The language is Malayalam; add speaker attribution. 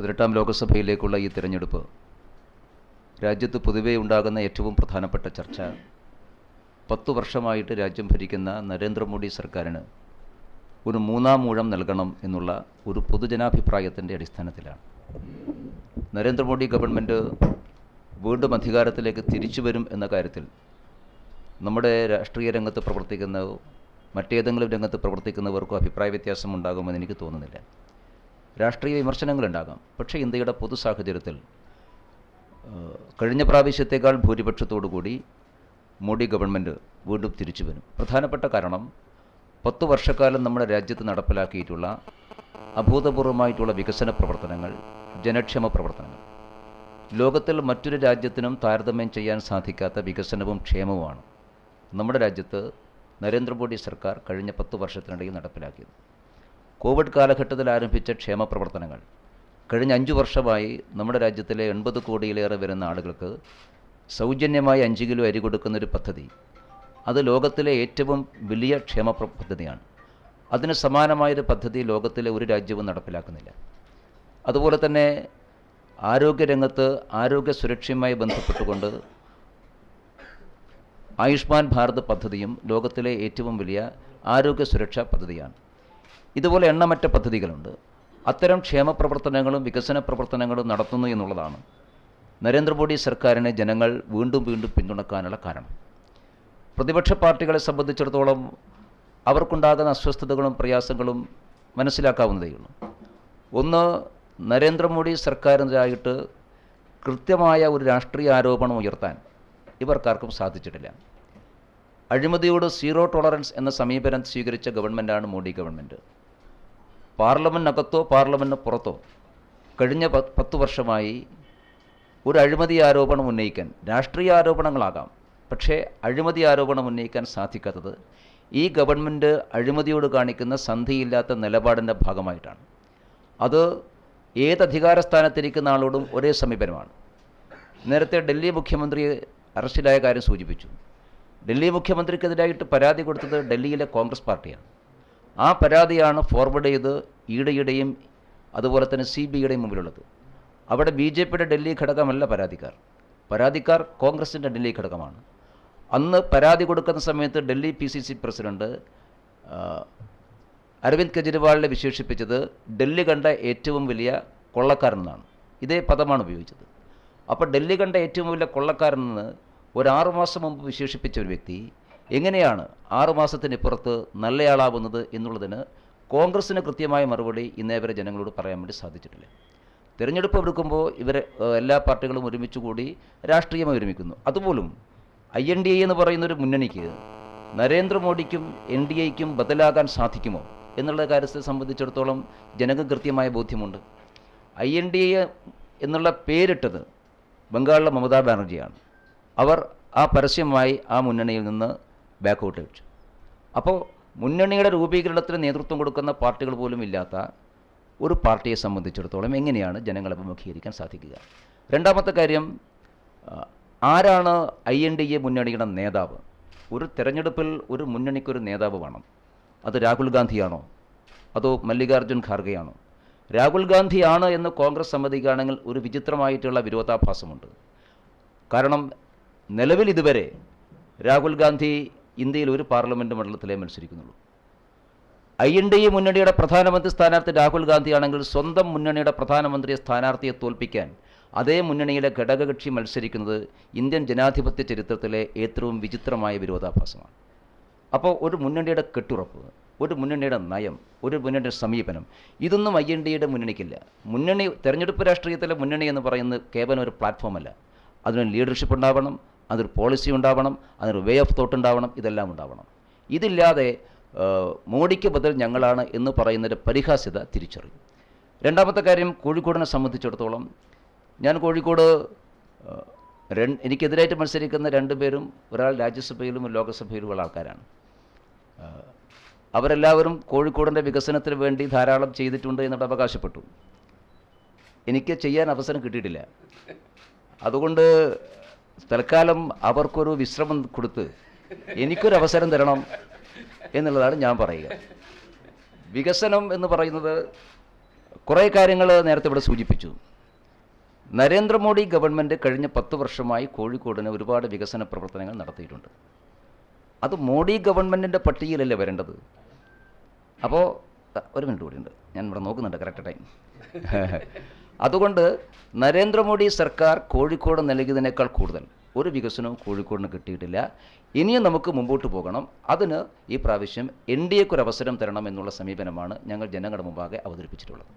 Speaker 1: 18ാം ലോകസഭയിലേക്കുള്ള ഈ തിരഞ്ഞെടുപ്പ് രാജ്യത്ത് പൊതുവെ ഉണ്ടാകുന്ന ഏറ്റവും പ്രധാനപ്പെട്ട ചർച്ച 10 വർഷമായിട്ട് രാജ്യം ഭരിക്കുന്ന നരേന്ദ്രമോദി സർക്കാരിന് ഒരു മൂന്നാം ഊഴം നൽകണം എന്നുള്ള ഒരു പൊതുജനാഭിപ്രായത്തിൻ്റെ അടിസ്ഥാനത്തിലാണ്. നരേന്ദ്രമോദി ഗവൺമെൻറ് വീണ്ടും അധികാരത്തിലേക്ക് തിരിച്ചു വരും എന്ന കാര്യത്തിൽ നമ്മുടെ രാഷ്ട്രീയ രംഗത്ത് പ്രവർത്തിക്കുന്നവോ മറ്റേതെങ്കിലും രംഗത്ത് പ്രവർത്തിക്കുന്നവർക്കോ അഭിപ്രായ വ്യത്യാസം ഉണ്ടാകുമെന്ന് എനിക്ക് തോന്നുന്നില്ല. രാഷ്ട്രീയ വിമർശനങ്ങളുണ്ടാകാം. പക്ഷേ ഇന്ത്യയുടെ പൊതു സാഹചര്യത്തിൽ കഴിഞ്ഞ പ്രാവശ്യത്തേക്കാൾ ഭൂരിപക്ഷത്തോടുകൂടി മോഡി ഗവൺമെൻറ് വീണ്ടും തിരിച്ചു വരും. പ്രധാനപ്പെട്ട കാരണം 10 വർഷക്കാലം നമ്മുടെ രാജ്യത്ത് നടപ്പിലാക്കിയിട്ടുള്ള അഭൂതപൂർവമായിട്ടുള്ള വികസന പ്രവർത്തനങ്ങൾ, ജനക്ഷേമ പ്രവർത്തനങ്ങൾ, ലോകത്തിൽ മറ്റൊരു രാജ്യത്തിനും താരതമ്യം ചെയ്യാൻ സാധിക്കാത്ത വികസനവും ക്ഷേമവുമാണ് നമ്മുടെ രാജ്യത്ത് നരേന്ദ്രമോദി സർക്കാർ കഴിഞ്ഞ 10 വർഷത്തിനിടയിൽ നടപ്പിലാക്കിയത്. കോവിഡ് കാലഘട്ടത്തിൽ ആരംഭിച്ച ക്ഷേമ പ്രവർത്തനങ്ങൾ കഴിഞ്ഞ 5 വർഷമായി നമ്മുടെ രാജ്യത്തിലെ 80 കോടിയിലേറെ വരുന്ന ആളുകൾക്ക് സൗജന്യമായി 5 കിലോ അരി കൊടുക്കുന്നൊരു പദ്ധതി, അത് ലോകത്തിലെ ഏറ്റവും വലിയ ക്ഷേമ പദ്ധതിയാണ്. അതിന് സമാനമായൊരു പദ്ധതി ലോകത്തിലെ ഒരു രാജ്യവും നടപ്പിലാക്കുന്നില്ല. അതുപോലെ തന്നെ ആരോഗ്യരംഗത്ത് ആരോഗ്യ സുരക്ഷയുമായി ബന്ധപ്പെട്ടുകൊണ്ട് ആയുഷ്മാൻ ഭാരത് പദ്ധതിയും ലോകത്തിലെ ഏറ്റവും വലിയ ആരോഗ്യ സുരക്ഷാ പദ്ധതിയാണ്. ഇതുപോലെ എണ്ണമറ്റ പദ്ധതികളുണ്ട്. അത്തരം ക്ഷേമ പ്രവർത്തനങ്ങളും വികസന പ്രവർത്തനങ്ങളും നടത്തുന്നു എന്നുള്ളതാണ് നരേന്ദ്രമോദി സർക്കാരിനെ ജനങ്ങൾ വീണ്ടും വീണ്ടും പിന്തുണക്കാനുള്ള കാരണം. പ്രതിപക്ഷ പാർട്ടികളെ സംബന്ധിച്ചിടത്തോളം അവർക്കുണ്ടാകുന്ന അസ്വസ്ഥതകളും പ്രയാസങ്ങളും മനസ്സിലാക്കാവുന്നതേയുള്ളൂ. ഒന്ന്, നരേന്ദ്രമോദി സർക്കാരിനെതിരായിട്ട് കൃത്യമായ ഒരു രാഷ്ട്രീയ ആരോപണം ഉയർത്താൻ ഇവർക്കാർക്കും സാധിച്ചിട്ടില്ല. അഴിമതിയോട് സീറോ ടോളറൻസ് എന്ന സമീപനം സ്വീകരിച്ച ഗവൺമെൻറ്റാണ് മോഡി ഗവൺമെൻറ്. പാർലമെൻറ്റിനകത്തോ പാർലമെൻറ്റിന് പുറത്തോ കഴിഞ്ഞ 10 വർഷമായി ഒരു അഴിമതി ആരോപണം ഉന്നയിക്കാൻ, രാഷ്ട്രീയ ആരോപണങ്ങളാകാം, പക്ഷേ അഴിമതി ആരോപണം ഉന്നയിക്കാൻ സാധിക്കാത്തത് ഈ ഗവൺമെൻറ് അഴിമതിയോട് കാണിക്കുന്ന സന്ധിയില്ലാത്ത നിലപാടിൻ്റെ ഭാഗമായിട്ടാണ്. അത് ഏത് അധികാര സ്ഥാനത്തിരിക്കുന്ന ആളോടും ഒരേ സമീപനമാണ്. നേരത്തെ ഡൽഹി മുഖ്യമന്ത്രി അറസ്റ്റിലായ കാര്യം സൂചിപ്പിച്ചു. ഡൽഹി മുഖ്യമന്ത്രിക്കെതിരായിട്ട് പരാതി കൊടുത്തത് ഡൽഹിയിലെ കോൺഗ്രസ് പാർട്ടിയാണ്. ആ പരാതിയാണ് ഫോർവേഡ് ചെയ്ത് ഇഡിയുടെയും അതുപോലെ തന്നെ CBIയുടെയും മുമ്പിലുള്ളത്. അവിടെ BJPയുടെ ഡൽഹി ഘടകമല്ല പരാതിക്കാർ കോൺഗ്രസിൻ്റെ ഡൽഹി ഘടകമാണ്. അന്ന് പരാതി കൊടുക്കുന്ന സമയത്ത് ഡൽഹി PCC പ്രസിഡന്റ് അരവിന്ദ് കെജ്രിവാളിനെ വിശേഷിപ്പിച്ചത് ഡൽഹി കണ്ട ഏറ്റവും വലിയ കൊള്ളക്കാരനെന്നാണ്. ഇതേ പദമാണ് ഉപയോഗിച്ചത്. അപ്പോൾ ഡൽഹി കണ്ട ഏറ്റവും വലിയ കൊള്ളക്കാരനെന്ന് ഒരു 6 മാസം മുമ്പ് വിശേഷിപ്പിച്ച ഒരു വ്യക്തി എങ്ങനെയാണ് 6 മാസത്തിനിപ്പുറത്ത് നല്ലയാളാവുന്നത് എന്നുള്ളതിന് കോൺഗ്രസ്സിന് കൃത്യമായ മറുപടി ഇന്നേ വരെ ജനങ്ങളോട് പറയാൻ വേണ്ടി സാധിച്ചിട്ടില്ല. തിരഞ്ഞെടുപ്പ് എടുക്കുമ്പോൾ ഇവരെ എല്ലാ പാർട്ടികളും ഒരുമിച്ച് കൂടി രാഷ്ട്രീയമായി ഒരുമിക്കുന്നു. അതുപോലും INDA എന്ന് പറയുന്നൊരു മുന്നണിക്ക് നരേന്ദ്രമോദിക്കും NDAയ്ക്കും ബദലാകാൻ സാധിക്കുമോ എന്നുള്ള കാര്യത്തെ സംബന്ധിച്ചിടത്തോളം ജനങ്ങൾക്ക് കൃത്യമായ ബോധ്യമുണ്ട്. INDA എന്നുള്ള പേരിട്ടത് ബംഗാളിലെ മമതാ ബാനർജിയാണ്. അവർ ആ പരസ്യമായി ആ മുന്നണിയിൽ നിന്ന് ബാക്കൗട്ട് വെച്ചു. അപ്പോൾ മുന്നണിയുടെ രൂപീകരണത്തിന് നേതൃത്വം കൊടുക്കുന്ന പാർട്ടികൾ പോലും ഇല്ലാത്ത ഒരു പാർട്ടിയെ സംബന്ധിച്ചിടത്തോളം എങ്ങനെയാണ് ജനങ്ങളെ അഭിമുഖീകരിക്കാൻ സാധിക്കുക? രണ്ടാമത്തെ കാര്യം, ആരാണ് INDA മുന്നണിയുടെ നേതാവ്? ഒരു തെരഞ്ഞെടുപ്പിൽ ഒരു മുന്നണിക്കൊരു നേതാവ് വേണം. അത് രാഹുൽ ഗാന്ധിയാണോ അതോ മല്ലികാർജ്ജുൻ ഖാർഗെയാണോ? രാഹുൽ ഗാന്ധിയാണ് എന്ന് കോൺഗ്രസ് സമ്മതിക്കുകയാണെങ്കിൽ ഒരു വിചിത്രമായിട്ടുള്ള വിരോധാഭാസമുണ്ട്. കാരണം നിലവിൽ ഇതുവരെ രാഹുൽ ഗാന്ധി ഇന്ത്യയിൽ ഒരു പാർലമെൻറ്റ് മണ്ഡലത്തിലേ മത്സരിക്കുന്നുള്ളൂ. INDA മുന്നണിയുടെ പ്രധാനമന്ത്രി സ്ഥാനാർത്ഥി രാഹുൽ ഗാന്ധിയാണെങ്കിൽ സ്വന്തം മുന്നണിയുടെ പ്രധാനമന്ത്രി സ്ഥാനാർത്ഥിയെ തോൽപ്പിക്കാൻ അതേ മുന്നണിയിലെ ഘടകകക്ഷി മത്സരിക്കുന്നത് ഇന്ത്യൻ ജനാധിപത്യ ചരിത്രത്തിലെ ഏറ്റവും വിചിത്രമായ വിരോധാഭാസമാണ്. അപ്പോൾ ഒരു മുന്നണിയുടെ കെട്ടുറപ്പ്, ഒരു മുന്നണിയുടെ നയം, ഒരു മുന്നണിയുടെ സമീപനം, ഇതൊന്നും INDAയുടെ മുന്നണിക്കില്ല. മുന്നണി തെരഞ്ഞെടുപ്പ് രാഷ്ട്രീയത്തിലെ മുന്നണി എന്ന് പറയുന്നത് കേവലം ഒരു പ്ലാറ്റ്ഫോമല്ല. അതിനൊരു ലീഡർഷിപ്പ് ഉണ്ടാവണം, അതൊരു പോളിസി ഉണ്ടാവണം, അതിനൊരു വേ ഓഫ് തോട്ട് ഉണ്ടാവണം, ഇതെല്ലാം ഉണ്ടാവണം. ഇതില്ലാതെ മോഡിക്ക് ബദൽ ഞങ്ങളാണ് എന്ന് പറയുന്നതിൻ്റെ പരിഹാസ്യത തിരിച്ചറിയും. രണ്ടാമത്തെ കാര്യം, കോഴിക്കോടിനെ സംബന്ധിച്ചിടത്തോളം ഞാൻ കോഴിക്കോട് എനിക്കെതിരായിട്ട് മത്സരിക്കുന്ന 2 പേരും ഒരാൾ രാജ്യസഭയിലും ലോകസഭയിലുമുള്ള ആൾക്കാരാണ്. അവരെല്ലാവരും കോഴിക്കോടിൻ്റെ വികസനത്തിന് വേണ്ടി ധാരാളം ചെയ്തിട്ടുണ്ട് എന്നിട്ട് അവകാശപ്പെട്ടു. എനിക്ക് ചെയ്യാൻ അവസരം കിട്ടിയിട്ടില്ല. അതുകൊണ്ട് തൽക്കാലം അവർക്കൊരു വിശ്രമം കൊടുത്ത് എനിക്കൊരു അവസരം തരണം എന്നുള്ളതാണ് ഞാൻ പറയുക. വികസനം എന്ന് പറയുന്നത് കുറേ കാര്യങ്ങൾ നേരത്തെ ഇവിടെ സൂചിപ്പിച്ചു. നരേന്ദ്രമോദി ഗവൺമെൻറ് കഴിഞ്ഞ 10 വർഷമായി കോഴിക്കോടിന് ഒരുപാട് വികസന പ്രവർത്തനങ്ങൾ നടത്തിയിട്ടുണ്ട്. അത് മോഡി ഗവൺമെൻറ്റിൻ്റെ പട്ടികയിലല്ലേ വരേണ്ടത്? അപ്പോൾ ഒരു മിനിറ്റ് കൂടിയുണ്ട്, ഞാൻ ഇവിടെ നോക്കുന്നുണ്ട് കറക്റ്റ് ടൈം. അതുകൊണ്ട് നരേന്ദ്രമോദി സർക്കാർ കോഴിക്കോട് നൽകിയതിനേക്കാൾ കൂടുതൽ ഒരു വികസനവും കോഴിക്കോടിന് കിട്ടിയിട്ടില്ല. ഇനിയും നമുക്ക് മുമ്പോട്ട് പോകണം. അതിന് ഈ പ്രാവശ്യം NDAക്ക് ഒരു അവസരം തരണം എന്നുള്ള സമീപനമാണ് ഞങ്ങൾ ജനങ്ങളുടെ മുമ്പാകെ അവതരിപ്പിച്ചിട്ടുള്ളത്.